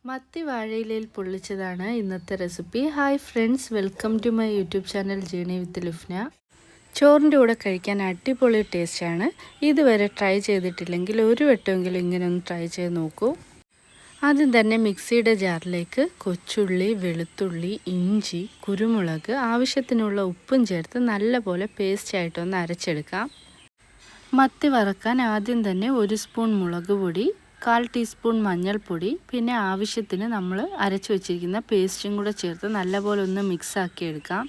മത്തി വാഴയിലയിൽ പൊള്ളിച്ചതാണ് ഇന്നത്തെ recipe. Hi friends, welcome to my YouTube channel journey with Lufna. ചോറിൻ്റെ കൂടെ കഴിക്കാൻ അടിപൊളി ടേസ്റ്റാണ്. ഇതുവരെ ട്രൈ ചെയ്തിട്ടില്ലെങ്കിൽ ഒരു വട്ടമെങ്കിലും ഇങ്ങനെ ഒന്ന് ട്രൈ ചെയ്ത് നോക്കൂ. ആദ്യം തന്നെ മിക്സിയുടെ ജാറിലേക്ക് കൊച്ചുള്ളി, വെളുത്തുള്ളി, ഇഞ്ചി, കുരുമുളക്, ആവശ്യത്തിനുള്ള ഉപ്പും ചേർത്ത് നല്ലപോലെ പേസ്റ്റായിട്ടൊന്ന് അരച്ചെടുക്കാം. മത്തി വറക്കാൻ ആദ്യം തന്നെ 1 സ്പൂൺ മുളക് പൊടി, 1/4 ടീസ്പൂൺ മഞ്ഞൾപ്പൊടി, പിന്നെ ആവശ്യത്തിന് നമ്മൾ അരച്ചു വെച്ചിരിക്കുന്ന പേസ്റ്റും കൂടെ ചേർത്ത് നല്ലപോലെ ഒന്ന് മിക്സാക്കി എടുക്കാം.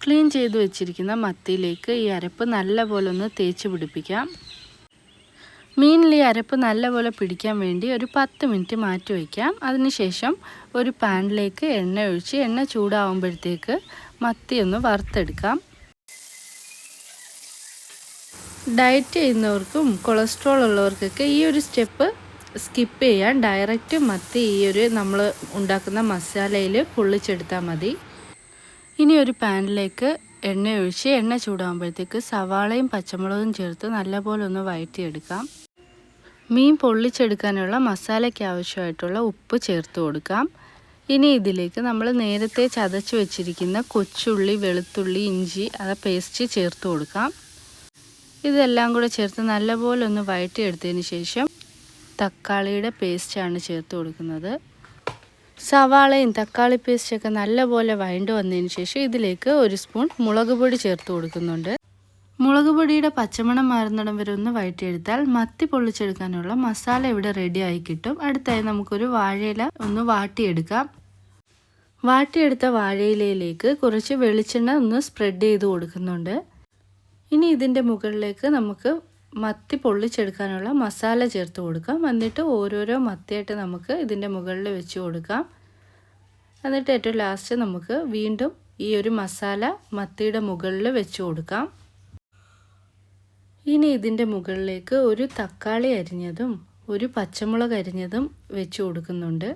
ക്ലീൻ ചെയ്ത് വെച്ചിരിക്കുന്ന മത്തിയിലേക്ക് ഈ അരപ്പ് നല്ലപോലെ ഒന്ന് തേച്ച് പിടിപ്പിക്കാം. മീനിൽ ഈ അരപ്പ് നല്ലപോലെ പിടിക്കാൻ വേണ്ടി ഒരു 10 മിനിറ്റ് മാറ്റി വയ്ക്കാം. അതിനുശേഷം ഒരു പാനിലേക്ക് എണ്ണ ഒഴിച്ച് എണ്ണ ചൂടാവുമ്പോഴത്തേക്ക് മത്തി ഒന്ന് വറുത്തെടുക്കാം. ഡയറ്റ് ചെയ്യുന്നവർക്കും കൊളസ്ട്രോൾ ഉള്ളവർക്കൊക്കെ ഈ ഒരു സ്റ്റെപ്പ് സ്കിപ്പ് ചെയ്യാൻ ഡയറക്റ്റ് മത്തി നമ്മൾ ഉണ്ടാക്കുന്ന മസാലയിൽ പൊള്ളിച്ചെടുത്താൽ മതി. ഇനി ഒരു പാനിലേക്ക് എണ്ണ ഒഴിച്ച് എണ്ണ ചൂടാകുമ്പോഴത്തേക്ക് സവാളയും പച്ചമുളകും ചേർത്ത് നല്ലപോലെ ഒന്ന് വഴറ്റിയെടുക്കാം. മീൻ പൊള്ളിച്ചെടുക്കാനുള്ള മസാലയ്ക്ക് ആവശ്യമായിട്ടുള്ള ഉപ്പ് ചേർത്ത് കൊടുക്കാം. ഇനി ഇതിലേക്ക് നമ്മൾ നേരത്തെ ചതച്ച് വെച്ചിരിക്കുന്ന കൊച്ചുള്ളി, വെളുത്തുള്ളി, ഇഞ്ചി പേസ്റ്റ് ചേർത്ത് കൊടുക്കാം. ഇതെല്ലാം കൂടെ ചേർത്ത് നല്ലപോലെ ഒന്ന് വഴറ്റിയെടുത്തതിന് ശേഷം തക്കാളിയുടെ പേസ്റ്റാണ് ചേർത്ത് കൊടുക്കുന്നത്. സവാളയും തക്കാളി പേസ്റ്റൊക്കെ നല്ലപോലെ വഴണ്ട് വന്നതിന് ശേഷം ഇതിലേക്ക് 1 സ്പൂൺ മുളക് പൊടി ചേർത്ത് കൊടുക്കുന്നുണ്ട്. മുളക് പൊടിയുടെ പച്ചമണം മാറുന്നിടം വരെ ഒന്ന് വഴറ്റിയെടുത്താൽ മത്തി പൊള്ളിച്ചെടുക്കാനുള്ള മസാല ഇവിടെ റെഡി ആയി കിട്ടും. അടുത്തായി നമുക്കൊരു വാഴയില ഒന്ന് വാട്ടിയെടുക്കാം. വാട്ടിയെടുത്ത വാഴയിലയിലേക്ക് കുറച്ച് വെളിച്ചെണ്ണ ഒന്ന് സ്പ്രെഡ് ചെയ്ത് കൊടുക്കുന്നുണ്ട്. ഇനി ഇതിൻ്റെ മുകളിലേക്ക് നമുക്ക് മത്തി പൊള്ളിച്ചെടുക്കാനുള്ള മസാല ചേർത്ത് കൊടുക്കാം. എന്നിട്ട് ഓരോരോ മത്തിയായിട്ട് നമുക്ക് ഇതിൻ്റെ മുകളിൽ വെച്ച് കൊടുക്കാം. എന്നിട്ട് ഏറ്റവും ലാസ്റ്റ് നമുക്ക് വീണ്ടും ഈ ഒരു മസാല മത്തിയുടെ മുകളിൽ വെച്ച് കൊടുക്കാം. ഇനി ഇതിൻ്റെ മുകളിലേക്ക് ഒരു തക്കാളി അരിഞ്ഞതും ഒരു പച്ചമുളക് അരിഞ്ഞതും വെച്ച് കൊടുക്കുന്നുണ്ട്.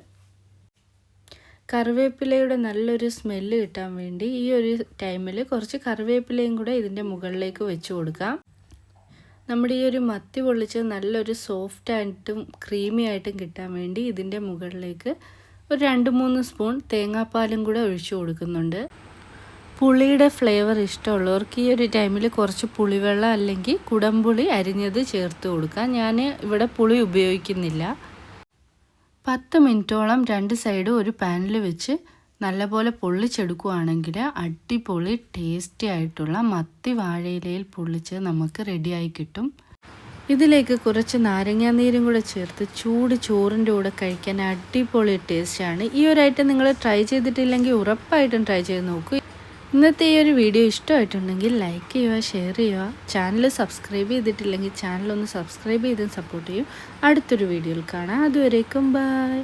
കറിവേപ്പിലയുടെ നല്ലൊരു സ്മെല്ല് കിട്ടാൻ വേണ്ടി ഈ ഒരു ടൈമിൽ കുറച്ച് കറിവേപ്പിലയും കൂടെ ഇതിൻ്റെ മുകളിലേക്ക് വെച്ച് കൊടുക്കാം. നമ്മുടെ ഈ ഒരു മത്തി പൊള്ളിച്ച് നല്ലൊരു സോഫ്റ്റായിട്ടും ക്രീമി ആയിട്ടും കിട്ടാൻ വേണ്ടി ഇതിൻ്റെ മുകളിലേക്ക് ഒരു 2-3 സ്പൂൺ തേങ്ങാപ്പാലും കൂടെ ഒഴിച്ചു കൊടുക്കുന്നുണ്ട്. പുളിയുടെ ഫ്ലേവർ ഇഷ്ടമുള്ളവർക്ക് ഈ ഒരു ടൈമിൽ കുറച്ച് പുളിവെള്ളം അല്ലെങ്കിൽ കുടംപുളി അരിഞ്ഞത് ചേർത്ത് കൊടുക്കാം. ഞാൻ ഇവിടെ പുളി ഉപയോഗിക്കുന്നില്ല. 10 മിനിറ്റോളം 2 സൈഡും ഒരു പാനിൽ വെച്ച് നല്ലപോലെ പൊള്ളിച്ചെടുക്കുകയാണെങ്കിൽ അടിപൊളി ടേസ്റ്റി ആയിട്ടുള്ള മത്തി വാഴയിലയിൽ പൊള്ളിച്ച് നമുക്ക് റെഡിയായി കിട്ടും. ഇതിലേക്ക് കുറച്ച് നാരങ്ങാനീരും കൂടെ ചേർത്ത് ചൂട് ചോറിൻ്റെ കൂടെ കഴിക്കാൻ അടിപൊളി ടേസ്റ്റാണ്. ഈ ഒരു ഐറ്റം നിങ്ങൾ ട്രൈ ചെയ്തിട്ടില്ലെങ്കിൽ ഉറപ്പായിട്ടും ട്രൈ ചെയ്ത് നോക്കൂ. ഇന്നത്തെ ഈ ഒരു വീഡിയോ ഇഷ്ടമായിട്ടുണ്ടെങ്കിൽ ലൈക്ക് ചെയ്യുക, ഷെയർ ചെയ്യുക. ചാനൽ സബ്സ്ക്രൈബ് ചെയ്തിട്ടില്ലെങ്കിൽ ചാനലൊന്ന് സബ്സ്ക്രൈബ് ചെയ്ത് സപ്പോർട്ട് ചെയ്യും. അടുത്തൊരു വീഡിയോയിൽ കാണാം. അതുവരേക്കും ബൈ.